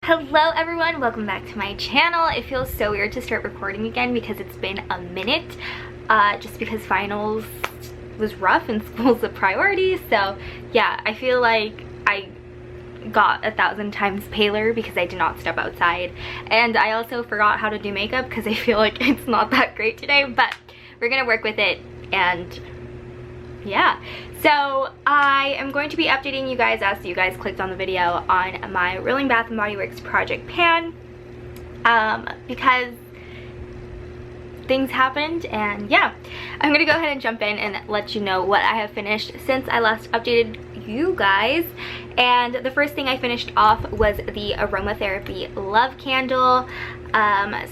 Hello everyone, welcome back to my channel. It feels so weird to start recording again because it's been a minute, just because finals was rough and school's a priority. So yeah, I feel like I got 1,000 times paler because I did not step outside, and I also forgot how to do makeup because I feel like it's not that great today, but we're gonna work with it. And yeah, so I am going to be updating you guys, as you guys clicked on the video, on my Rolling Bath & Body Works project pan, because things happened. And yeah, I'm gonna go ahead and jump in and let you know what I have finished since I last updated you guys. And the first thing I finished off was the aromatherapy love candle.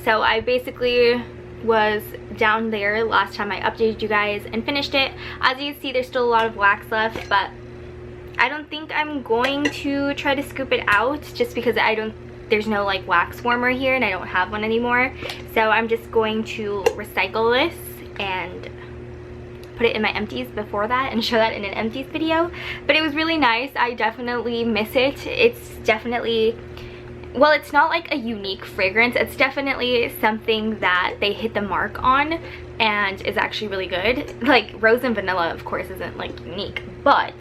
So I basically was down there last time I updated you guys and finished it. As you can see, there's still a lot of wax left, but I don't think I'm going to try to scoop it out just because there's no like wax warmer here and I don't have one anymore. So I'm just going to recycle this and put it in my empties before that and show that in an empties video. But it was really nice. I definitely miss it. It's definitely, well, it's not like a unique fragrance. It's definitely something that they hit the mark on and is actually really good. Like rose and vanilla, of course, isn't like unique, but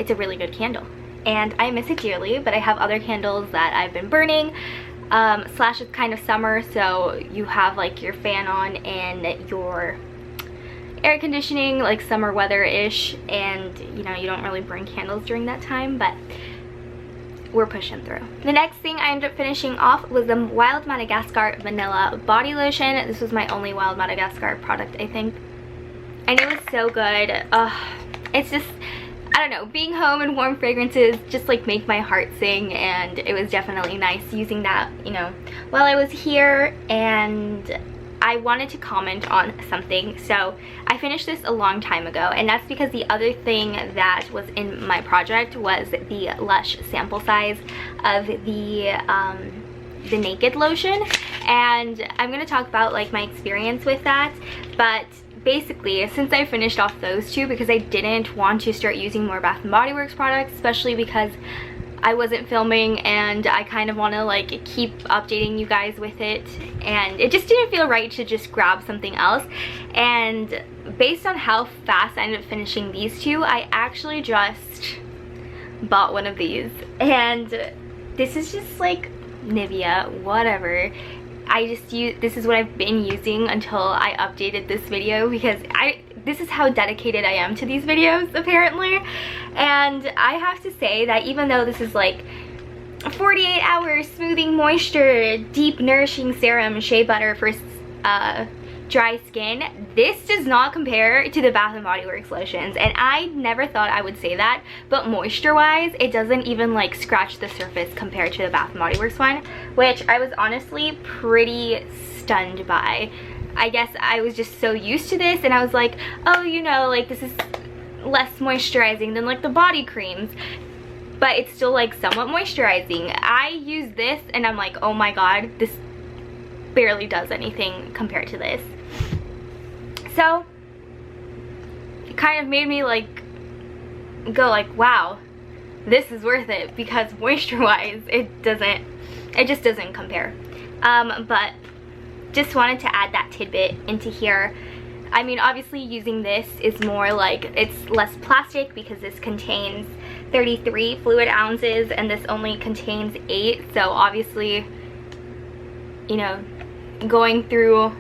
it's a really good candle and I miss it dearly. But I have other candles that I've been burning. Slash, it's kind of summer, so you have like your fan on and your air conditioning, like summer weather-ish, and you know, you don't really burn candles during that time, but we're pushing through. The next thing I ended up finishing off was the Wild Madagascar Vanilla Body Lotion. This was my only Wild Madagascar product, I think, and it was so good. It's just, I don't know, being home and warm fragrances just like make my heart sing, and it was definitely nice using that, you know, while I was here. And I wanted to comment on something. So I finished this a long time ago, and that's because the other thing that was in my project was the Lush sample size of the Naked lotion, and I'm going to talk about like my experience with that. But basically, since I finished off those two, because I didn't want to start using more Bath & Body Works products, especially because I wasn't filming and I kind of want to like keep updating you guys with it, and it just didn't feel right to just grab something else. And based on how fast I ended up finishing these two, I actually just bought one of these, and this is just like Nivea, whatever. This is what I've been using until I updated this video, because this is how dedicated I am to these videos, apparently. And I have to say that even though this is like 48 hours smoothing moisture, deep nourishing serum, shea butter for dry skin, this does not compare to the Bath & Body Works lotions. And I never thought I would say that, but moisture wise, it doesn't even like scratch the surface compared to the Bath & Body Works one, which I was honestly pretty stunned by. I guess I was just so used to this, and I was like, oh, you know, like this is less moisturizing than like the body creams, but it's still like somewhat moisturizing. I use this and I'm like, oh my god, this barely does anything compared to this. So it kind of made me like go like, wow, this is worth it, because moisture wise it just doesn't compare. But just wanted to add that tidbit into here. I mean, obviously using this is more like, it's less plastic because this contains 33 fluid ounces and this only contains 8. So obviously, you know, going through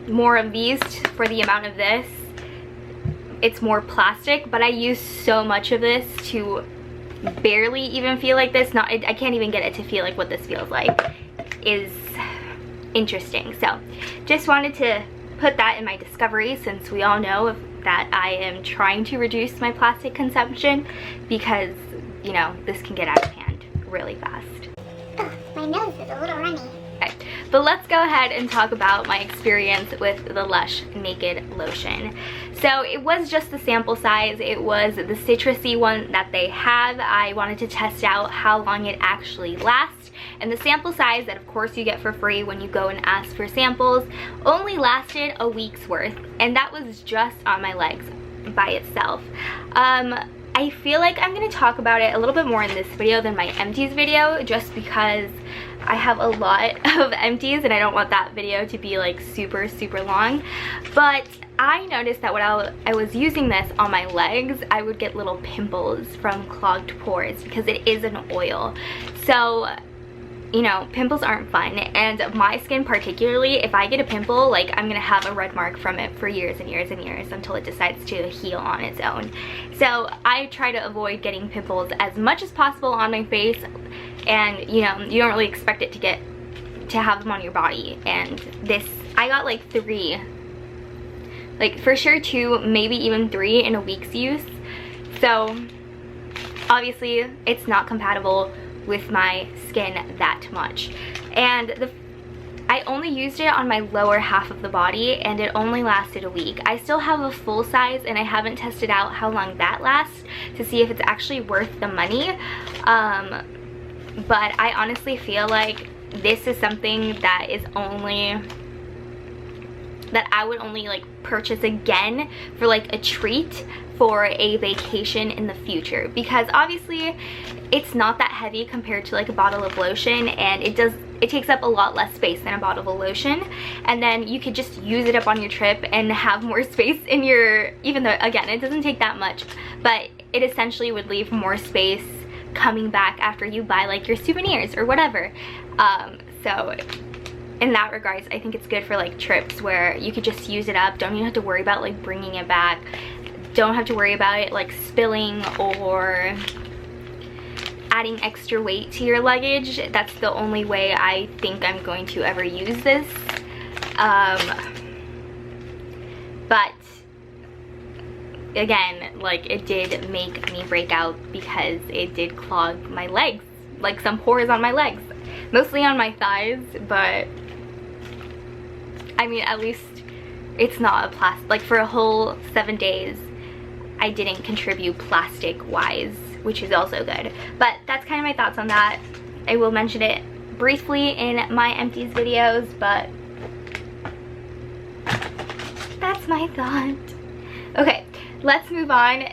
more of these for the amount of this, it's more plastic. But I use so much of this to barely even feel like this. I can't even get it to feel like what this feels like is interesting. So just wanted to put that in my discovery, since we all know that I am trying to reduce my plastic consumption, because you know, this can get out of hand really fast. Ugh, my nose is a little runny. Okay, but let's go ahead and talk about my experience with the Lush Naked lotion. So it was just the sample size. It was the citrusy one that they have. I wanted to test out how long it actually lasts, and the sample size that of course you get for free when you go and ask for samples only lasted a week's worth, and that was just on my legs by itself. I feel like I'm going to talk about it a little bit more in this video than my empties video, just because I have a lot of empties and I don't want that video to be like super long. But I noticed that when I was using this on my legs, I would get little pimples from clogged pores because it is an oil. So, you know, pimples aren't fun, and my skin particularly, if I get a pimple, like, I'm gonna have a red mark from it for years and years and years until it decides to heal on its own. So I try to avoid getting pimples as much as possible on my face, and you know, you don't really expect it to have them on your body. And this, I got like 3, like for sure 2, maybe even 3 in a week's use. So obviously it's not compatible with my skin that much. And I only used it on my lower half of the body, and it only lasted a week. I still have a full size, and I haven't tested out how long that lasts to see if it's actually worth the money. But I honestly feel like this is something that is only, that I would only like purchase again for like a treat for a vacation in the future, because obviously it's not that heavy compared to like a bottle of lotion, and it takes up a lot less space than a bottle of lotion. And then you could just use it up on your trip and have more space in your, even though again it doesn't take that much, but it essentially would leave more space coming back after you buy like your souvenirs or whatever. So in that regards, I think it's good for like trips where you could just use it up, don't even have to worry about like bringing it back, don't have to worry about it like spilling or adding extra weight to your luggage. That's the only way I think I'm going to ever use this. But again, like, it did make me break out because it did clog my legs, like some pores on my legs, mostly on my thighs. But I mean, at least it's not a plastic, like for a whole 7 days I didn't contribute plastic wise, which is also good. But that's kind of my thoughts on that. I will mention it briefly in my empties videos, but that's my thought. Okay, let's move on.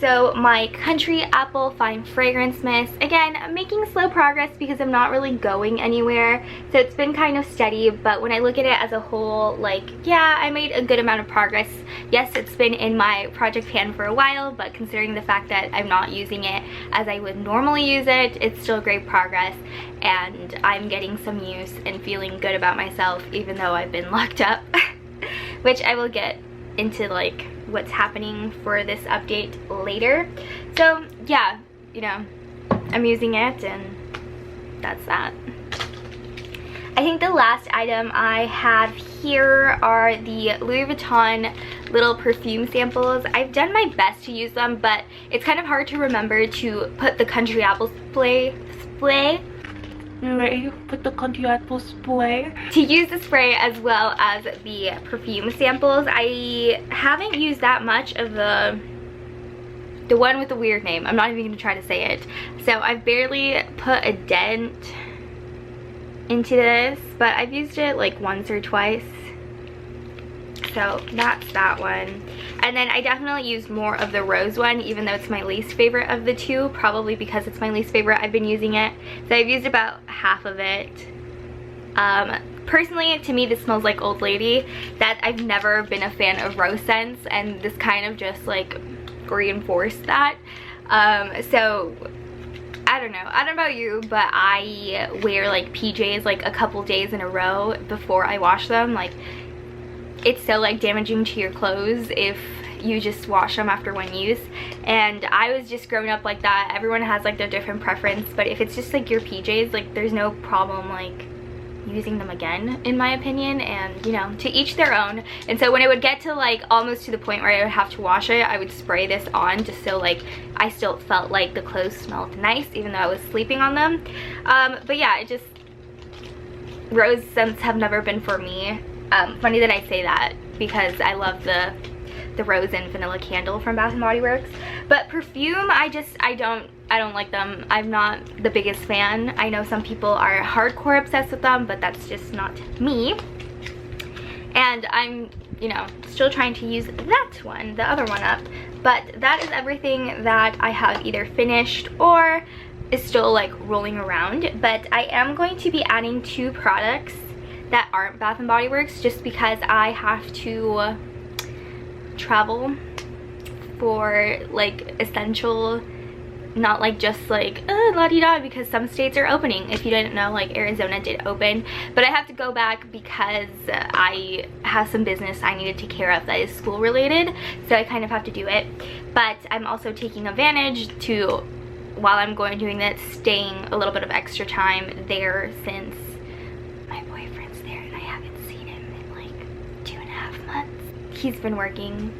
So my Country Apple Fine Fragrance Mist. Again, I'm making slow progress because I'm not really going anywhere. So it's been kind of steady, but when I look at it as a whole, like, yeah, I made a good amount of progress. Yes, it's been in my project pan for a while, but considering the fact that I'm not using it as I would normally use it, it's still great progress. And I'm getting some use and feeling good about myself, even though I've been locked up, which I will get into like what's happening for this update later. So yeah, you know, I'm using it, and that's that. I think the last item I have here are the Louis Vuitton little perfume samples. I've done my best to use them, but it's kind of hard to remember to put the Country Apple spray Put the Country Apple spray. To use the spray as well as the perfume samples. I haven't used that much of the one with the weird name. I'm not even going to try to say it. So I've barely put a dent into this, but I've used it like once or twice. So that's that one. And then I definitely used more of the rose one, even though it's my least favorite of the two, probably because it's my least favorite. I've been using it. So I've used about half of it. Personally, to me, this smells like Old Lady. That I've never been a fan of rose scents, and this kind of just like reinforced that. So I don't know about you, but I wear like PJs like a couple days in a row before I wash them. Like, it's so like damaging to your clothes if you just wash them after one use. And I was just growing up like that. Everyone has like their different preference, but if it's just like your PJs, like there's no problem like using them again, in my opinion. And you know, to each their own. And so when it would get to like almost to the point where I would have to wash it, I would spray this on just so like I still felt like the clothes smelled nice even though I was sleeping on them. But yeah, it just, rose scents have never been for me. Funny that I say that because I love the rose and vanilla candle from Bath & Body Works. But perfume, I don't like them. I'm not the biggest fan. I know some people are hardcore obsessed with them, but that's just not me. And I'm, you know, still trying to use that one, the other one up. But that is everything that I have either finished or is still like rolling around. But I am going to be adding 2 products that aren't Bath & Body Works just because I have to travel for like essential, not like just like la-di-da, because some states are opening. If you didn't know, like Arizona did open, but I have to go back because I have some business I need to take care of that is school related, so I kind of have to do it. But I'm also taking advantage to, while I'm doing that, staying a little bit of extra time there since my boyfriend's there and I haven't seen him in like 2.5 months. He's been working.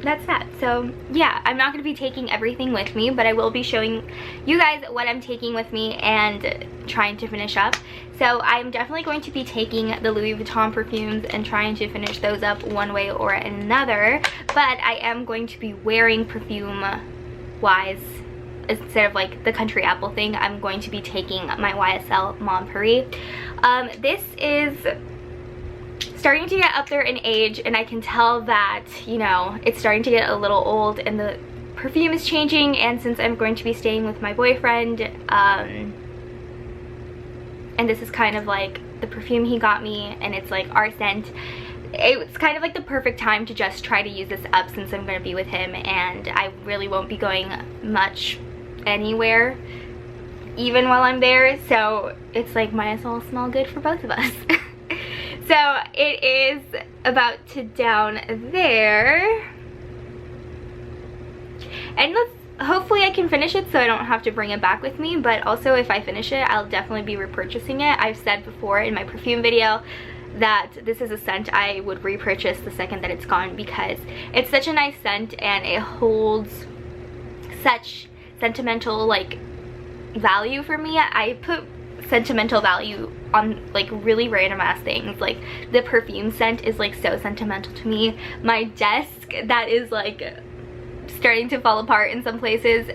That's that. So yeah, I'm not going to be taking everything with me, but I will be showing you guys what I'm taking with me and trying to finish up. So I'm definitely going to be taking the Louis Vuitton perfumes and trying to finish those up one way or another, but I am going to be wearing perfume wise, instead of like the Country Apple thing, I'm going to be taking my YSL Mon Paris. This is starting to get up there in age, and I can tell that, you know, it's starting to get a little old and the perfume is changing. And since I'm going to be staying with my boyfriend, and this is kind of like the perfume he got me and it's like our scent, it's kind of like the perfect time to just try to use this up since I'm going to be with him and I really won't be going much anywhere even while I'm there, so it's like might as well smell good for both of us. So it is about to down there, and hopefully I can finish it so I don't have to bring it back with me, but also if I finish it, I'll definitely be repurchasing it. I've said before in my perfume video that this is a scent I would repurchase the second that it's gone because it's such a nice scent and it holds such sentimental like value for me. I put sentimental value on like really random ass things. Like the perfume scent is like so sentimental to me. My desk that is like starting to fall apart in some places,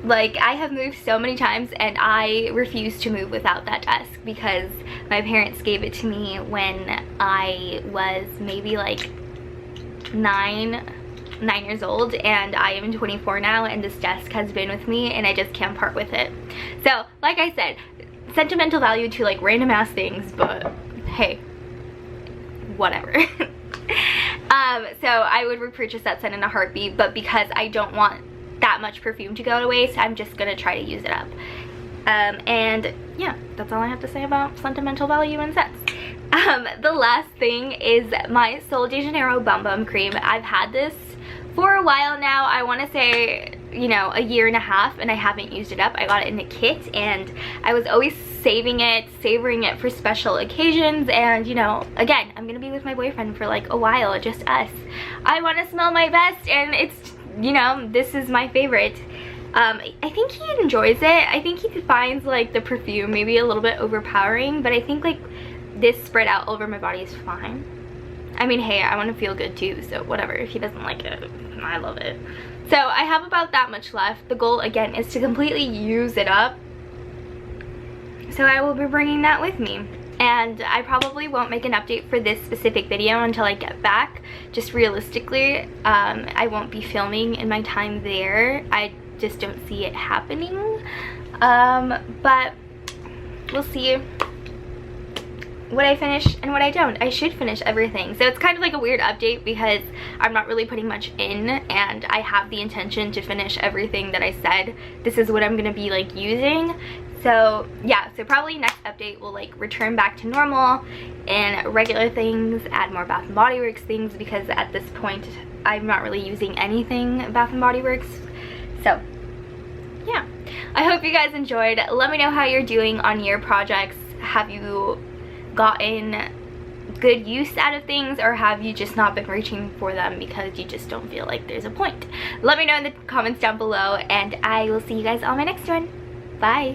like I have moved so many times and I refuse to move without that desk because my parents gave it to me when I was maybe like 9 years old, and I am 24 now, and this desk has been with me and I just can't part with it. So like I said, sentimental value to like random ass things, but hey, whatever. So I would repurchase that scent in a heartbeat, but because I don't want that much perfume to go to waste, I'm just gonna try to use it up. And yeah, that's all I have to say about sentimental value and scents. The last thing is my Sol de Janeiro Bum Bum Cream. I've had this for a while now. I want to say, you know, a year and a half, and I haven't used it up. I got it in a kit and I was always savoring it for special occasions, and you know, again, I'm gonna be with my boyfriend for like a while, just us. I want to smell my best, and it's, you know, this is my favorite. I think he enjoys it. I think he finds like the perfume maybe a little bit overpowering, but I think like this spread out over my body is fine. I mean, hey, I want to feel good too, so whatever. If he doesn't like it, I love it. So I have about that much left. The goal again is to completely use it up, so I will be bringing that with me. And I probably won't make an update for this specific video until I get back. Just realistically, I won't be filming in my time there. I just don't see it happening. But we'll see what I finish and what I don't. I should finish everything. So it's kind of like a weird update because I'm not really putting much in, and I have the intention to finish everything that I said. This is what I'm gonna be like using. So yeah, so probably next update will like return back to normal and regular things, add more Bath & Body Works things, because at this point I'm not really using anything Bath & Body Works. So yeah, I hope you guys enjoyed. Let me know how you're doing on your projects. Have you gotten good use out of things, or have you just not been reaching for them because you just don't feel like there's a point? Let me know in the comments down below, and I will see you guys on my next one. Bye.